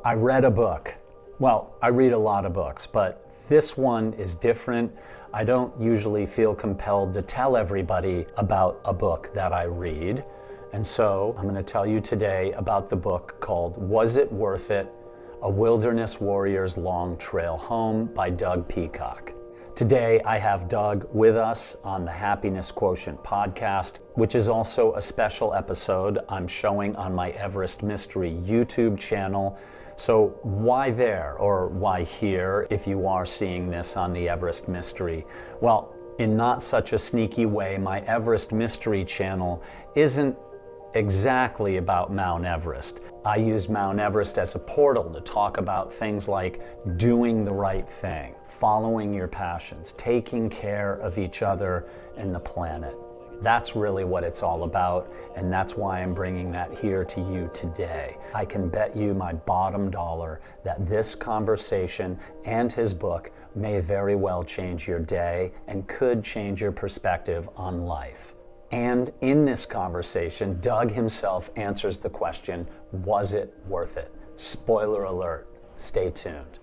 I read a book. Well, I read a lot of books, but this one is different. I don't usually feel compelled to tell everybody about a book that I read. And so I'm going to tell you today about the book called Was It Worth It? A Wilderness Warrior's Long Trail Home by Doug Peacock. Today I have Doug with us on the Happiness Quotient podcast, which is also a special episode I'm showing on my Everest Mystery YouTube channel. So why there, or why here if you are seeing this on the Everest Mystery? Well, in not such a sneaky way, my Everest Mystery channel isn't exactly about Mount Everest. I use Mount Everest as a portal to talk about things like doing the right thing, following your passions, taking care of each other and the planet. That's really what it's all about, and that's why I'm bringing that here to you today. I can bet you my bottom dollar that this conversation and his book may very well change your day and could change your perspective on life. And in this conversation, Doug himself answers the question, was it worth it? Spoiler alert, stay tuned.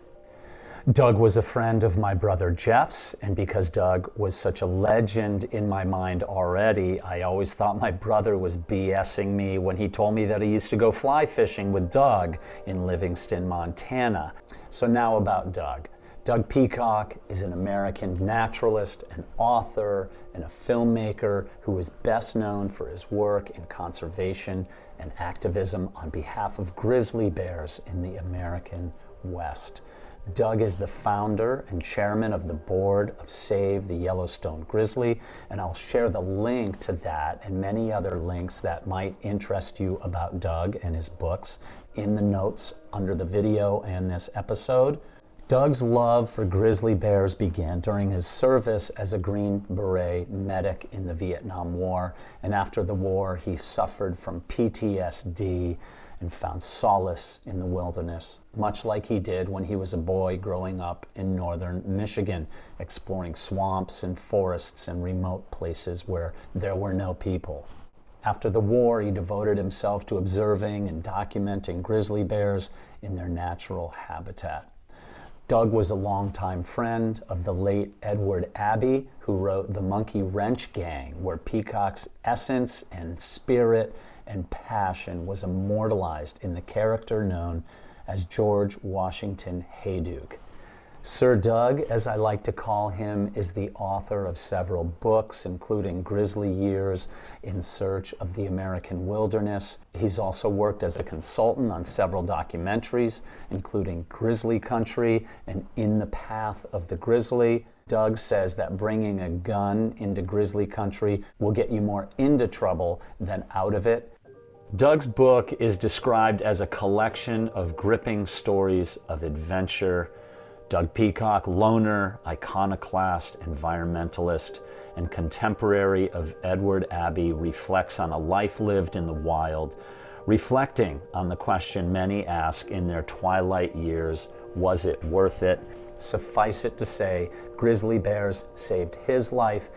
Doug was a friend of my brother Jeff's, and because Doug was such a legend in my mind already, I always thought my brother was BSing me when he told me that he used to go fly fishing with Doug in Livingston, Montana. So now about Doug. Doug Peacock is an American naturalist, an author, and a filmmaker who is best known for his work in conservation and activism on behalf of grizzly bears in the American West. Doug is the founder and chairman of the board of Save the Yellowstone Grizzly, and I'll share the link to that and many other links that might interest you about Doug and his books in the notes under the video and this episode. Doug's love for grizzly bears began during his service as a Green Beret medic in the Vietnam War, and after the war he suffered from PTSD and found solace in the wilderness, much like he did when he was a boy growing up in northern Michigan, exploring swamps and forests and remote places where there were no people. After the war, he devoted himself to observing and documenting grizzly bears in their natural habitat. Doug was a longtime friend of the late Edward Abbey, who wrote The Monkey Wrench Gang, where Peacock's essence and spirit and passion was immortalized in the character known as George Washington Hayduke. Sir Doug, as I like to call him, is the author of several books, including Grizzly Years, In Search of the American Wilderness. He's also worked as a consultant on several documentaries, including Grizzly Country and In the Path of the Grizzly. Doug says that bringing a gun into grizzly country will get you more into trouble than out of it. Doug's book is described as a collection of gripping stories of adventure. Doug Peacock, loner, iconoclast, environmentalist, and contemporary of Edward Abbey, reflects on a life lived in the wild, reflecting on the question many ask in their twilight years, was it worth it? Suffice it to say, grizzly bears saved his life.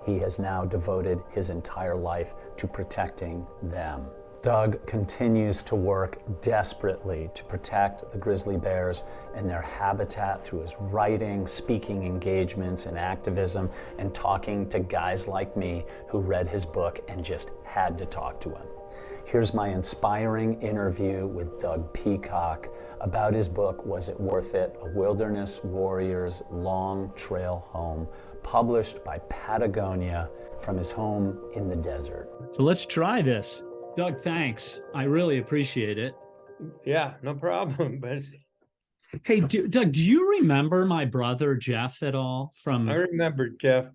He has now devoted his entire life to protecting them. Doug continues to work desperately to protect the grizzly bears and their habitat through his writing, speaking engagements, and activism, and talking to guys like me who read his book and just had to talk to him. Here's my inspiring interview with Doug Peacock about his book, Was It Worth It? A Wilderness Warrior's Long Trail Home, published by Patagonia from his home in the desert. So let's try this. Doug, thanks. I really appreciate it. Yeah, no problem. But hey, Doug, do you remember my brother Jeff at all? I remember Jeff.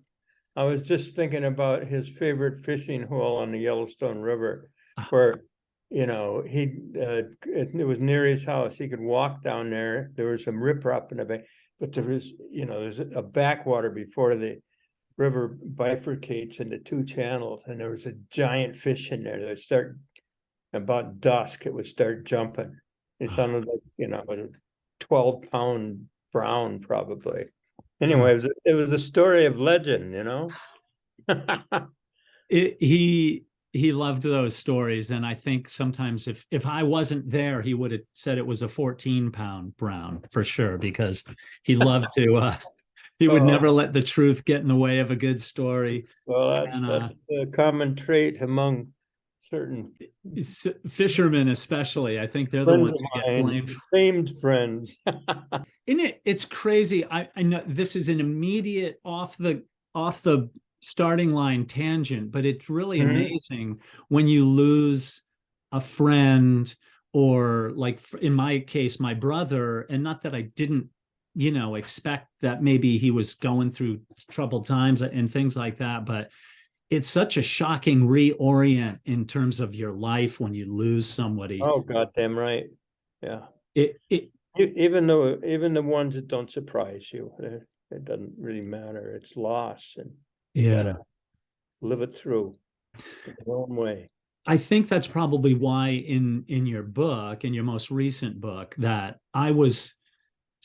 I was just thinking about his favorite fishing hole on the Yellowstone River, where, it was near his house. He could walk down there. There was some riprap in the bank, but there's a backwater before the river bifurcates into two channels, and there was a giant fish in there that start about dusk. It would start jumping. It sounded like a 12-pound brown probably. Anyway, it was a story of legend. He he loved those stories. And I think sometimes if I wasn't there, he would have said it was a 14-pound brown for sure, because he loved to he would Oh, never let the truth get in the way of a good story. well, And that's a common trait among certain fishermen especially, I think they're the friends ones of who get mine, blamed. famed friends. It's crazy. I know this is an immediate off the starting line tangent, but it's really Mhm. amazing when you lose a friend, or like in my case, my brother. And not that I didn't, expect that maybe he was going through troubled times and things like that, but it's such a shocking reorient in terms of your life when you lose somebody. Oh, goddamn right. Yeah. It Even the ones that don't surprise you, it doesn't really matter. It's loss, and you yeah. gotta live it through your own way. I think that's probably why in your book, in your most recent book, that I was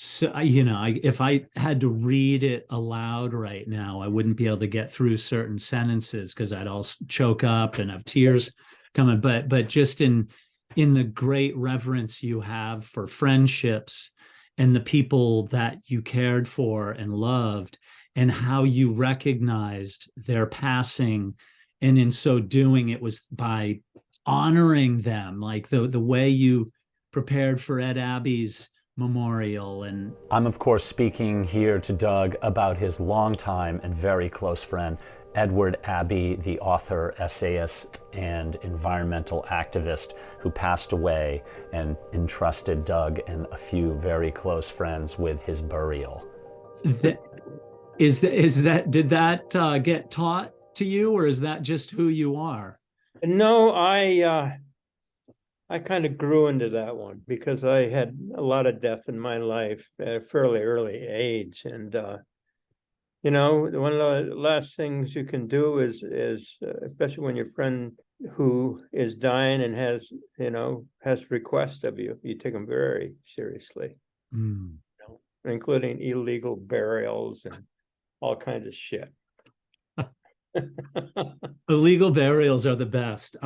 so, if I had to read it aloud right now, I wouldn't be able to get through certain sentences because I'd all choke up and have tears coming. But just in the great reverence you have for friendships and the people that you cared for and loved, and how you recognized their passing, and in so doing, it was by honoring them, like the way you prepared for Ed Abbey's memorial. And I'm, of course, speaking here to Doug about his longtime and very close friend, Edward Abbey, the author, essayist, and environmental activist who passed away and entrusted Doug and a few very close friends with his burial. did that get taught to you, or is that just who you are? No, I kind of grew into that one because I had a lot of death in my life at a fairly early age. And, one of the last things you can do is especially when your friend who is dying and has requests of you, you take them very seriously, Mm. including illegal burials and all kinds of shit. Illegal burials are the best.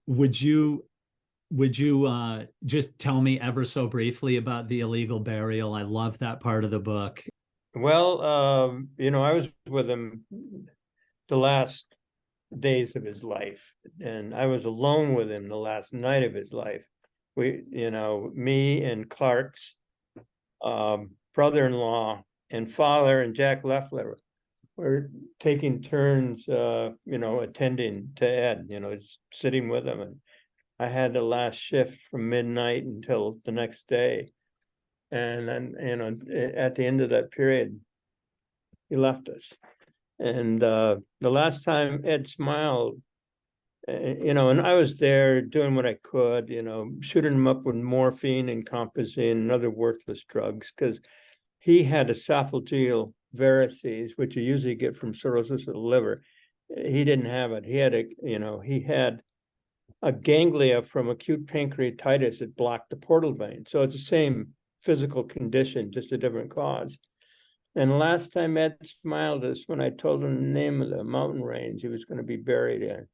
Would you just tell me ever so briefly about the illegal burial? I love that part of the book. Well, I was with him the last days of his life, and I was alone with him the last night of his life. Me and Clark's brother-in-law and father and Jack Leffler were taking turns, attending to Ed, sitting with him. And I had the last shift from midnight until the next day. And then, at the end of that period, he left us. And the last time Ed smiled, and I was there doing what I could, shooting him up with morphine and compazine and other worthless drugs, because he had esophageal varices, which you usually get from cirrhosis of the liver. He didn't have it. He had a ganglia from acute pancreatitis that blocked the portal vein. So it's the same physical condition, just a different cause. And last time Ed smiled is when I told him the name of the mountain range he was going to be buried in.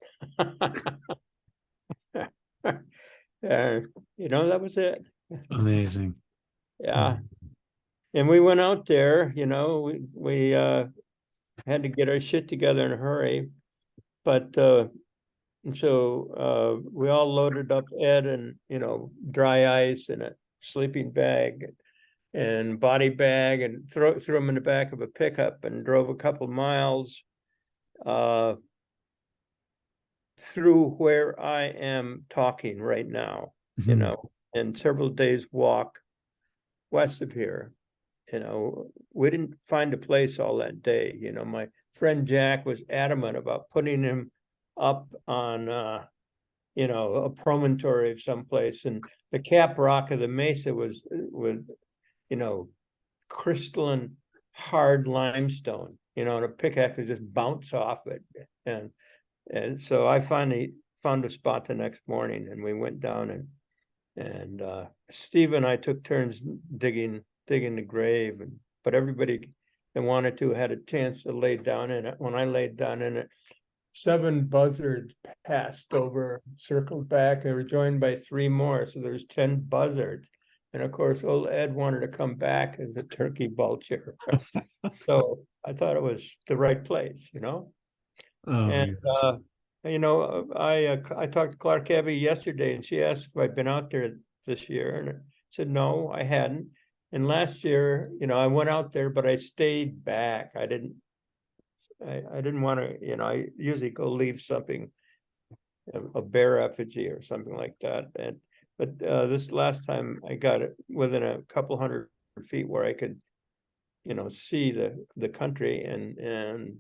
That was it. Amazing. Yeah. And we went out there, we had to get our shit together in a hurry. But so we all loaded up Ed and, dry ice in a sleeping bag and body bag, and threw him in the back of a pickup and drove a couple miles through where I am talking right now, Mhm. and several days walk west of here. We didn't find a place all that day. My friend Jack was adamant about putting him up on a promontory of someplace, and the cap rock of the mesa was crystalline hard limestone, and a pickaxe would just bounce off it. And so I finally found a spot the next morning, and we went down, and Steve and I took turns digging the grave, but everybody that wanted to had a chance to lay down in it. When I laid down in it, 7 buzzards passed over, circled back, and were joined by 3 more. So there's 10 buzzards. And of course, old Ed wanted to come back as a turkey vulture. So I thought it was the right place, you know. Oh, And you know, I talked to Clark Abbey yesterday, and she asked if I'd been out there this year, and I said no, I hadn't. And last year, you know, I went out there, but I stayed back. I didn't want to, you know, I usually go leave something, a bear effigy or something like that. But this last time I got it within a couple hundred feet where I could, you know, see the country, and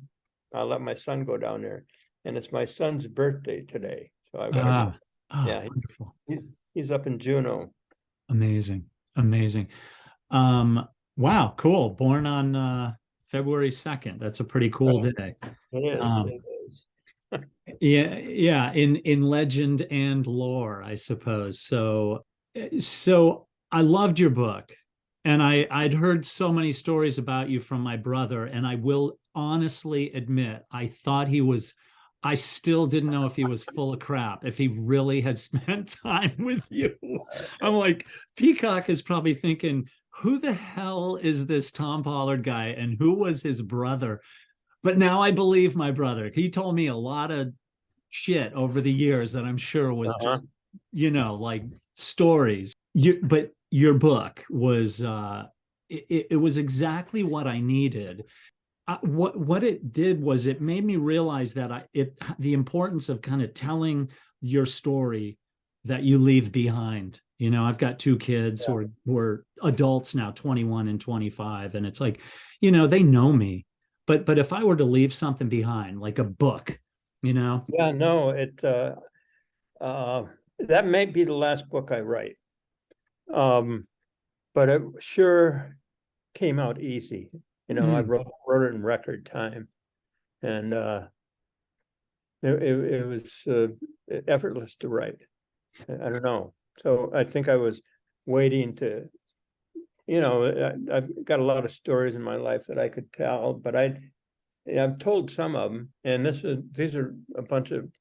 I let my son go down there, and it's my son's birthday today, so I gotta go. Yeah, wonderful. He's up in Juneau. Amazing. Wow, cool. Born on February 2nd. That's a pretty cool day. It is. It is. Yeah, in legend and lore, I suppose. So I loved your book, and I'd heard so many stories about you from my brother, and I will honestly admit I still didn't know if he was full of crap, if he really had spent time with you. I'm like, Peacock is probably thinking, who the hell is this Tom Pollard guy, and who was his brother? But now I believe my brother. He told me a lot of shit over the years that I'm sure was just, you know, like stories. But your book was, it was exactly what I needed. What it did was it made me realize that the importance of kind of telling your story that you leave behind. You know, I've got 2 kids who are adults now, 21 and 25, and it's like, you know, they know me. But if I were to leave something behind, like a book, you know? Yeah, no, that may be the last book I write. But it sure came out easy. You know, I wrote it in record time, and it was effortless to write. I don't know. So I think I was waiting to, you know, I've got a lot of stories in my life that I could tell, but I've told some of them, and these are a bunch of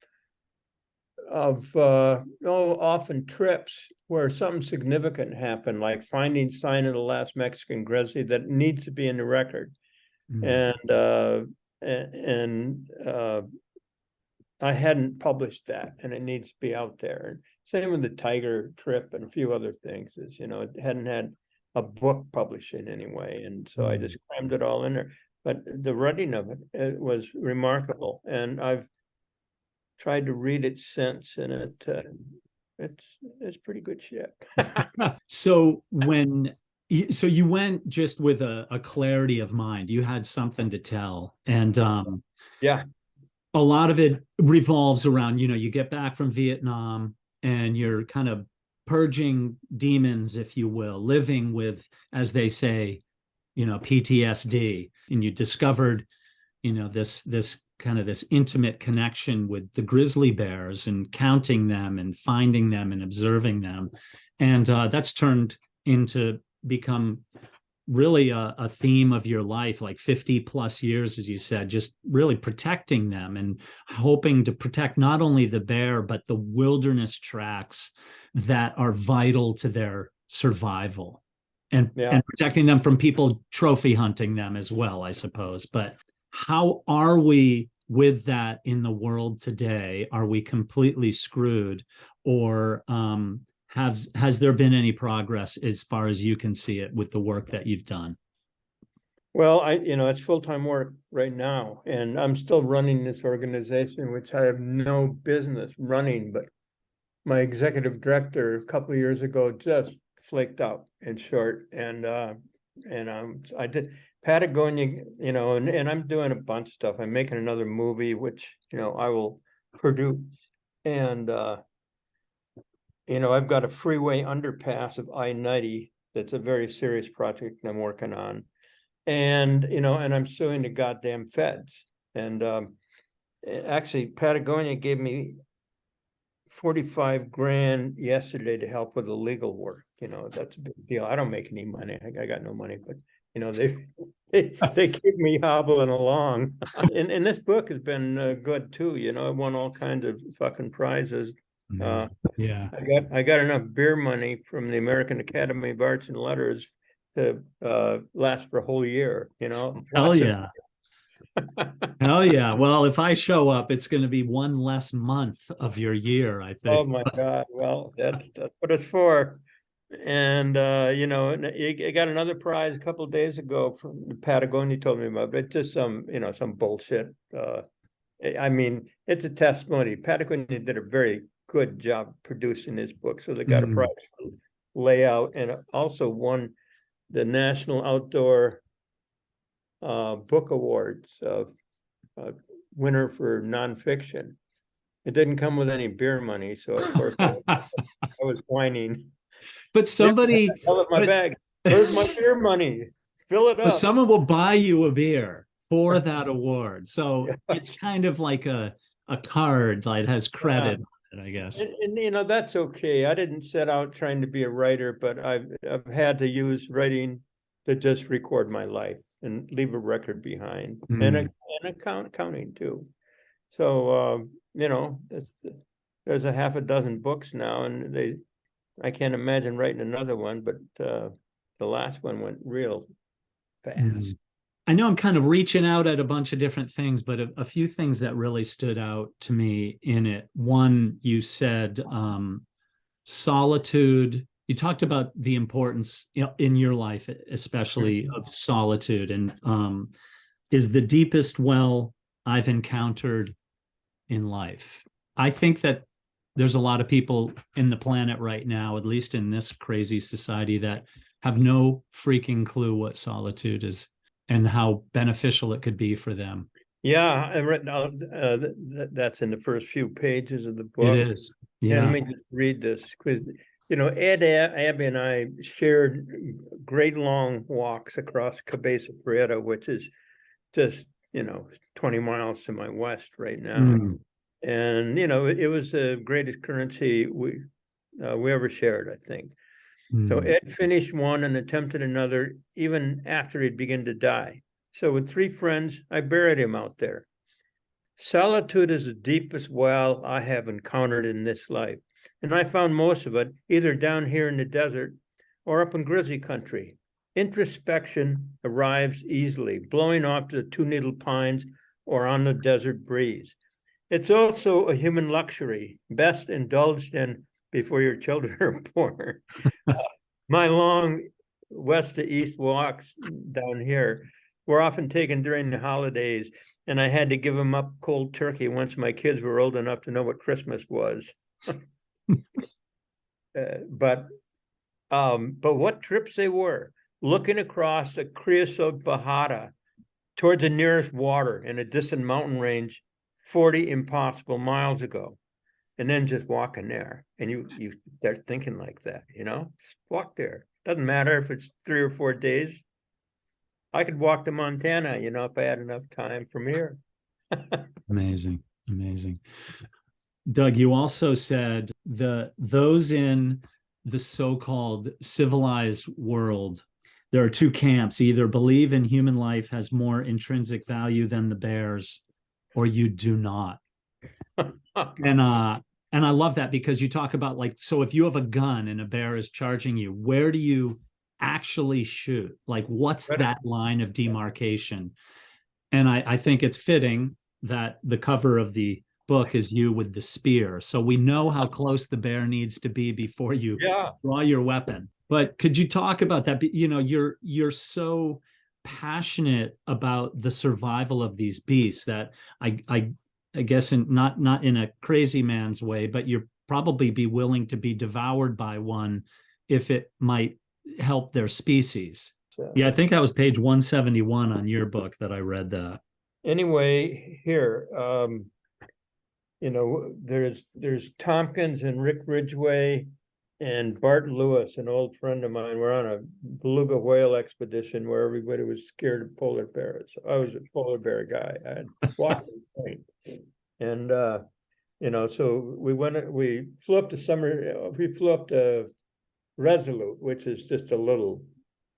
often trips where something significant happened, like finding sign of the last Mexican grizzly that needs to be in the record. And I hadn't published that, and it needs to be out there. And same with the tiger trip and a few other things, is, you know, it hadn't had a book publishing anyway, and so I just crammed it all in there. But the writing of it was remarkable, and I've tried to read it since, and it's pretty good shit. So you went just with a clarity of mind. You had something to tell, and yeah, a lot of it revolves around, you know, you get back from Vietnam and you're kind of purging demons, if you will, living with, as they say, you know, PTSD, and you discovered, you know, this kind of this intimate connection with the grizzly bears, and counting them and finding them and observing them, and that's turned into become really a theme of your life, like 50 plus years, as you said, just really protecting them and hoping to protect not only the bear, but the wilderness tracks that are vital to their survival, and protecting them from people trophy hunting them as well, I suppose. But how are we with that in the world today? Are we completely screwed, or has there been any progress as far as you can see it with the work that you've done? Well, it's full-time work right now, and I'm still running this organization, which I have no business running, but my executive director a couple of years ago just flaked out, in short, and I did Patagonia, you know, and I'm doing a bunch of stuff. I'm making another movie, which, you know, I will produce, and you know, I've got a freeway underpass of I-90 that's a very serious project I'm working on. And, you know, and I'm suing the goddamn feds. And actually, Patagonia gave me 45 grand yesterday to help with the legal work. You know, that's a big deal. I don't make any money. I got no money, but You know, they keep me hobbling along. And this book has been good too. You know, it won all kinds of fucking prizes. Yeah. I got enough beer money from the American Academy of Arts and Letters to last for a whole year. You know, Hell yeah. Hell yeah. Well, if I show up, it's going to be one less month of your year, I Oh think. my God. Well, that's what it's for. And you know, and it got another prize a couple of days ago from Patagonia told me about, but just some, you know, some bullshit. I mean, it's a testimony. Patagonia did a very good job producing this book. So they got a prize for layout and also won the National Outdoor Book Awards winner for nonfiction. It didn't come with any beer money, so of course I was whining. But somebody, Hell in my bag. Where's my beer money? Fill it but up. someone will buy you a beer for that award. So it's kind of like a card that has credit on it, I guess. And you know, that's okay. I didn't set out trying to be a writer, but I've had to use writing to just record my life and leave a record behind, and accounting too. So you know, there's a half a dozen books now, and I can't imagine writing another one, but the last one went real fast. I know I'm kind of reaching out at a bunch of different things, but a few things that really stood out to me in it. One, you said solitude. You talked about the importance in your life, especially of solitude, and is the deepest well I've encountered in life. I think that there's a lot of people in the planet right now, at least in this crazy society, that have no freaking clue what solitude is and how beneficial it could be for them. Yeah, I read that's in the first few pages of the book. It is. Yeah, Yeah. let me just read this because you know, Abbey and I shared great long walks across Cabeza Prieta, which is just, you know, 20 miles to my west right now. And you know, it was the greatest currency we ever shared, I think. So Ed finished one and attempted another even after he'd begun to die. So with 3 friends, I buried him out there. Solitude is the deepest well I have encountered in this life, and I found most of it either down here in the desert or up in grizzly country. Introspection arrives easily, blowing off the 2-needle pines or on the desert breeze. It's also a human luxury, best indulged in before your children are born. My long west to east walks down here were often taken during the holidays, and I had to give them up cold turkey once my kids were old enough to know what Christmas was. But what trips they were, looking across the creosote Bahada towards the nearest water in a distant mountain range 40 impossible miles ago, and then just walking there. And you start thinking like that, you know, just walk there. Doesn't matter if it's 3 or 4 days. I could walk to Montana, you know, if I had enough time from here. Amazing. Doug, you also said those in the so-called civilized world, there are 2 camps: either believe in human life has more intrinsic value than the bears, or you do not. And I love that, because you talk about, like, so if you have a gun and a bear is charging you, where do you actually shoot? Like, what's that line of demarcation? And I think it's fitting that the cover of the book is you with the spear. So we know how close the bear needs to be before you draw your weapon. But could you talk about that? You know, you're so passionate about the survival of these beasts that I guess not in a crazy man's way, but you'd probably be willing to be devoured by one if it might help their species. Yeah, I think that was page 171 on your book that I read that. Anyway, here, you know, there's Tompkins and Rick Ridgway and Bart Lewis, an old friend of mine. We're on a beluga whale expedition where everybody was scared of polar bears. I was a polar bear guy. I had walked the plane. And you know, so we flew up to Resolute, which is just a little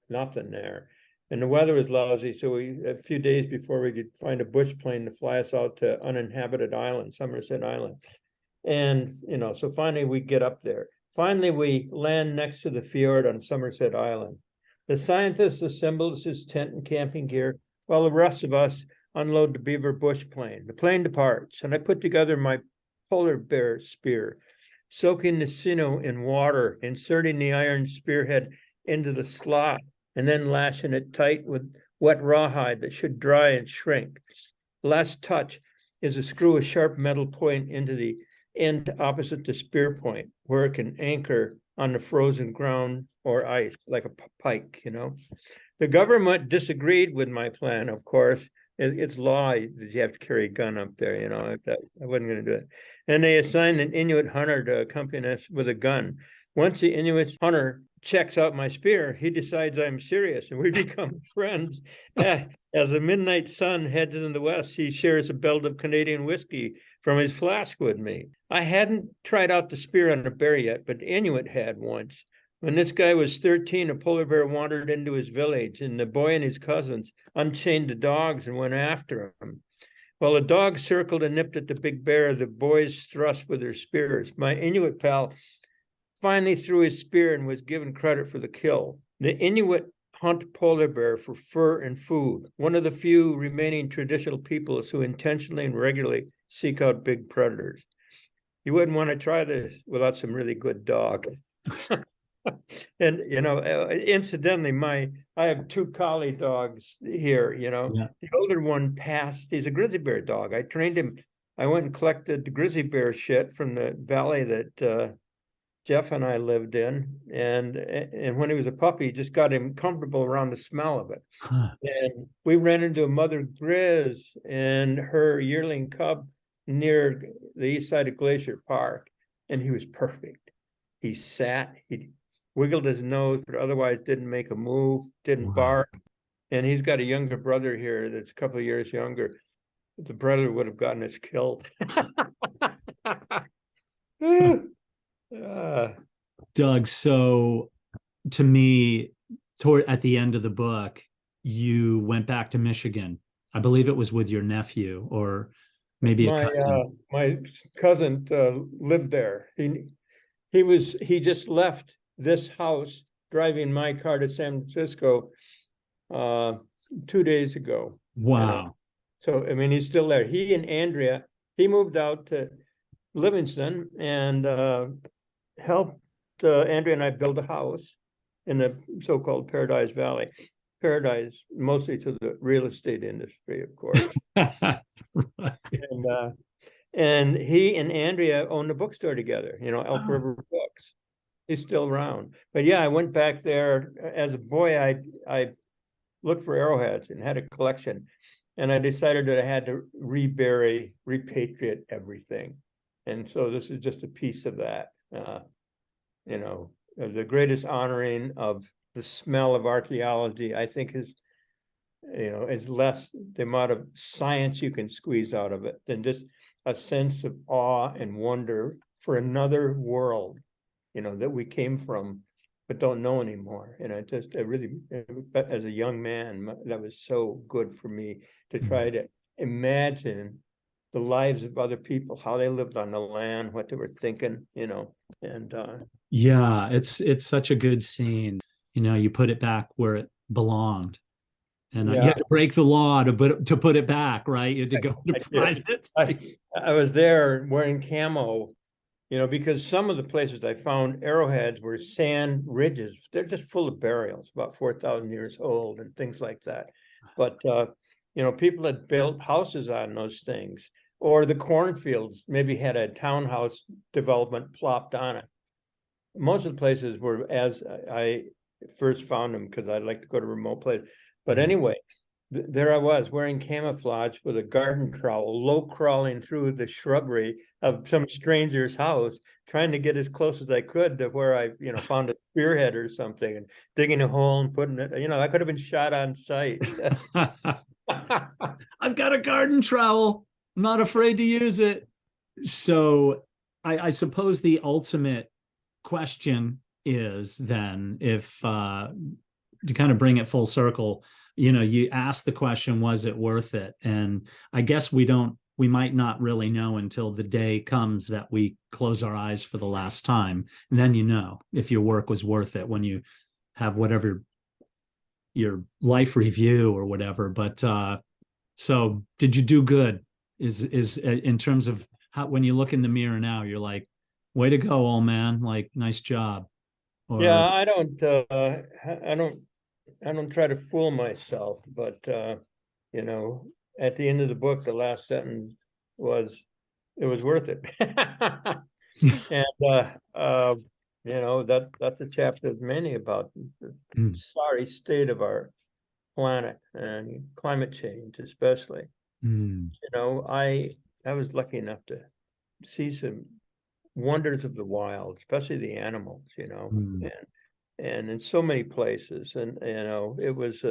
nothing there. and the weather was lousy. So a few days before we could find a bush plane to fly us out to uninhabited island, Somerset Island. And, so finally we get up there. Finally, we land next to the fjord on Somerset Island. The scientist assembles his tent and camping gear, while the rest of us unload the beaver bush plane. The plane departs, and I put together my polar bear spear, soaking the sinew in water, inserting the iron spearhead into the slot, and then lashing it tight with wet rawhide that should dry and shrink. The last touch is to screw a sharp metal point into the end opposite the spear point, where it can anchor on the frozen ground or ice, like a pike, The government disagreed with my plan, of course. It's law that you have to carry a gun up there, I wasn't going to do it. And they assigned an Inuit hunter to accompany us with a gun. Once the Inuit hunter checks out my spear, he decides I'm serious, and we become friends. As the midnight sun heads in the west, he shares a belt of Canadian whiskey from his flask with me. I hadn't tried out the spear on a bear yet, but the Inuit had once. When this guy was 13, a polar bear wandered into his village, and the boy and his cousins unchained the dogs and went after him. While the dogs circled and nipped at the big bear, the boys thrust with their spears. My Inuit pal finally threw his spear and was given credit for the kill. The Inuit hunt polar bear for fur and food, one of the few remaining traditional peoples who intentionally and regularly seek out big predators. You wouldn't want to try this without some really good dog. And, incidentally, I have 2 collie dogs here, Yeah. The older one passed. He's a grizzly bear dog. I trained him. I went and collected the grizzly bear shit from the valley that Jeff and I lived in. And when he was a puppy, just got him comfortable around the smell of it. Huh. And we ran into a mother grizz and her yearling cub near the east side of Glacier Park. And he was perfect. He sat, he wiggled his nose, but otherwise didn't make a move, didn't bark. And he's got a younger brother here that's a couple of years younger. The brother would have gotten us killed. Doug, so to me, at the end of the book, you went back to Michigan. I believe it was with your nephew or maybe a cousin. My cousin lived there. He just left this house driving my car to San Francisco 2 days ago. Wow. So, he's still there. He and Andrea, he moved out to Livingston and helped Andrea and I build a house in the so-called Paradise Valley. Paradise, mostly to the real estate industry, of course. Right. And he and Andrea owned a bookstore together, Elk River Books. He's still around. But yeah, I went back there as a boy. I looked for arrowheads and had a collection. And I decided that I had to repatriate everything. And so this is just a piece of that. The greatest honoring of the smell of archaeology, I think, is less the amount of science you can squeeze out of it than just a sense of awe and wonder for another world, that we came from but don't know anymore. And I really, as a young man, that was so good for me to try to imagine the lives of other people, how they lived on the land, what they were thinking, and yeah, it's such a good scene. You put it back where it belonged. And you had to break the law to put it back, right? You had to go to find it. I was there wearing camo, because some of the places I found arrowheads were sand ridges. They're just full of burials, about 4,000 years old and things like that. But, people had built houses on those things, or the cornfields maybe had a townhouse development plopped on it. Most of the places were, as I first found them, because I'd like to go to remote places. But anyway, there I was wearing camouflage with a garden trowel, low crawling through the shrubbery of some stranger's house, trying to get as close as I could to where I, found a spearhead or something, and digging a hole and putting it, I could have been shot on sight. I've got a garden trowel. I'm not afraid to use it. So I suppose the ultimate question is then, if kind of bring it full circle, you asked the question, was it worth it? And I guess we might not really know until the day comes that we close our eyes for the last time. And then if your work was worth it when you have whatever your life review or whatever. But so did you do good? Is in terms of how, when you look in the mirror now, you're like, way to go, old man, like, nice job. Or, Yeah, I don't try to fool myself, but at the end of the book, the last sentence was, it was worth it. And that's a chapter of many about the sorry state of our planet and climate change, especially. I was lucky enough to see some wonders of the wild, especially the animals, and in so many places. And, it was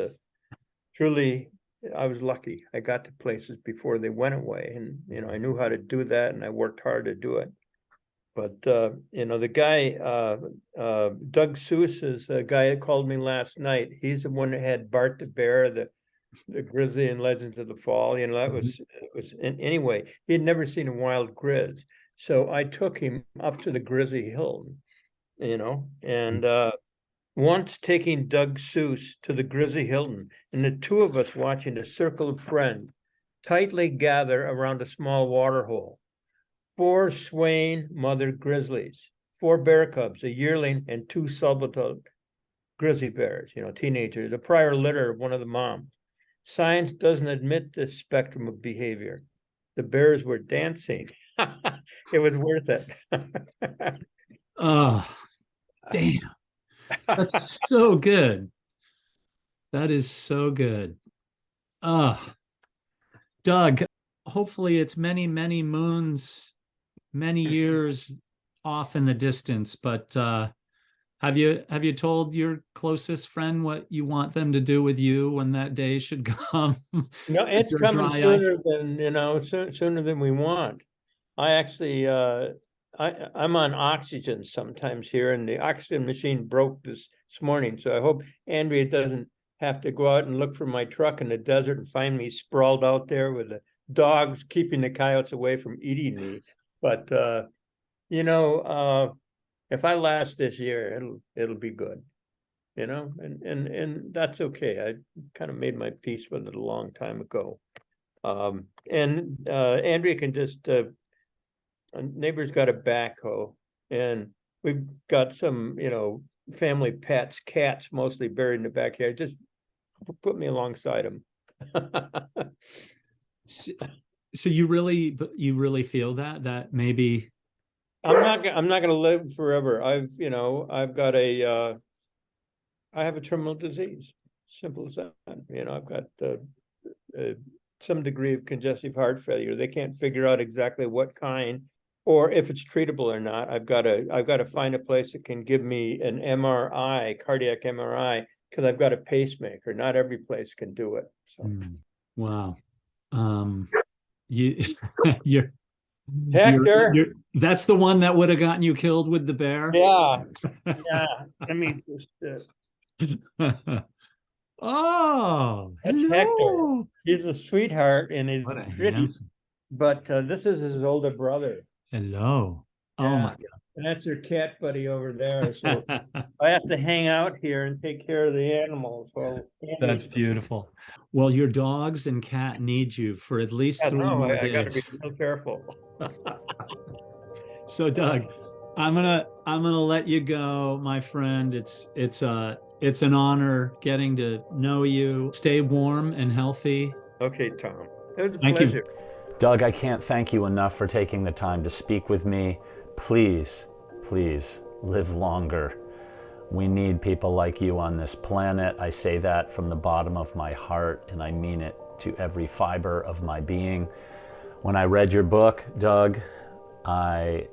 truly, I was lucky. I got to places before they went away, and, I knew how to do that, and I worked hard to do it. But, the guy, Doug Seuss is a guy that called me last night. He's the one that had Bart the Bear, the Grizzly and Legends of the Fall. That was, anyway, he had never seen a wild grizz. So I took him up to the Grizzly Hill, and once taking Doug Seuss to the Grizzly Hilton, and the two of us watching a circle of friends tightly gather around a small water hole. 4 swaying mother grizzlies, 4 bear cubs, a yearling, and 2 subaltern grizzly bears, teenagers, a prior litter of one of the moms. Science doesn't admit this spectrum of behavior. The bears were dancing. It was worth it. Oh, damn. That's so good. That is so good. Doug, hopefully it's many, many moons, many years off in the distance, but have you told your closest friend what you want them to do with you when that day should come? No, it's coming sooner than we want. I actually I'm on oxygen sometimes here, and the oxygen machine broke this morning. So I hope Andrea doesn't have to go out and look for my truck in the desert and find me sprawled out there with the dogs keeping the coyotes away from eating me. But if I last this year, it'll be good. And that's okay. I kind of made my peace with it a long time ago. And Andrea can just a neighbor's got a backhoe, and we've got some, family pets, cats mostly buried in the backyard. Just put me alongside them. So you really feel that maybe I'm not going to live forever. I have a terminal disease. Simple as that. I've got some degree of congestive heart failure. They can't figure out exactly what kind or if it's treatable or not. I've got to find a place that can give me an MRI, cardiac MRI, because I've got a pacemaker. Not every place can do it. So. Wow. You're Hector. That's the one that would have gotten you killed with the bear. Yeah. I mean, just, oh, that's hello. Hector. He's a sweetheart and he's pretty. Handsome. But this is his older brother. Hello. Oh my God. And that's your cat buddy over there. So I have to hang out here and take care of the animals. Well, that's beautiful. Well, your dogs and cat need you for at least 3 more days. I got to be so careful. So, Doug, I'm gonna let you go, my friend. It's an honor getting to know you. Stay warm and healthy. Okay, Tom. It was a Thank pleasure. you. Doug, I can't thank you enough for taking the time to speak with me. Please, please live longer. We need people like you on this planet. I say that from the bottom of my heart, and I mean it to every fiber of my being. When I read your book, Doug, I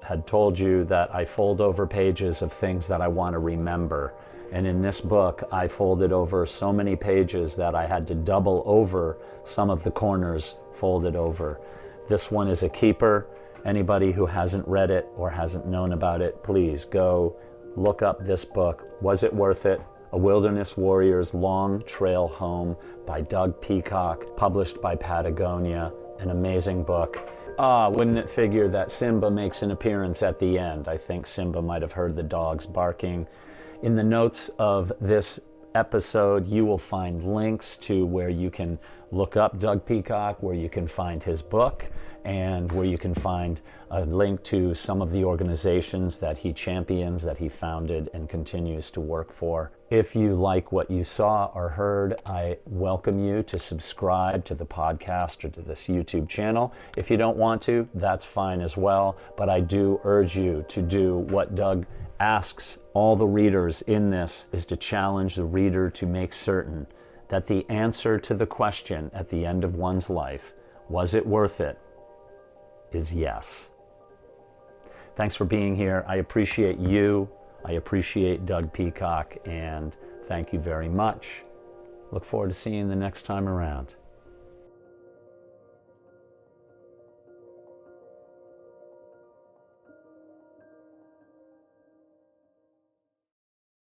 had told you that I fold over pages of things that I want to remember. And in this book, I folded over so many pages that I had to double over some of the corners folded over. This one is a keeper. Anybody who hasn't read it or hasn't known about it, please go look up this book. Was it worth it? A Wilderness Warrior's Long Trail Home by Doug Peacock, published by Patagonia. An amazing book. Wouldn't it figure that Simba makes an appearance at the end? I think Simba might have heard the dogs barking. In the notes of this episode, you will find links to where you can look up Doug Peacock, where you can find his book, and where you can find a link to some of the organizations that he champions, that he founded and continues to work for. If you like what you saw or heard, I welcome you to subscribe to the podcast or to this YouTube channel. If you don't want to, that's fine as well, but I do urge you to do what Doug asks all the readers in this, is to challenge the reader to make certain that the answer to the question at the end of one's life, was it worth it, is yes. Thanks for being here. I appreciate you. I appreciate Doug Peacock, and thank you very much. Look forward to seeing you the next time around.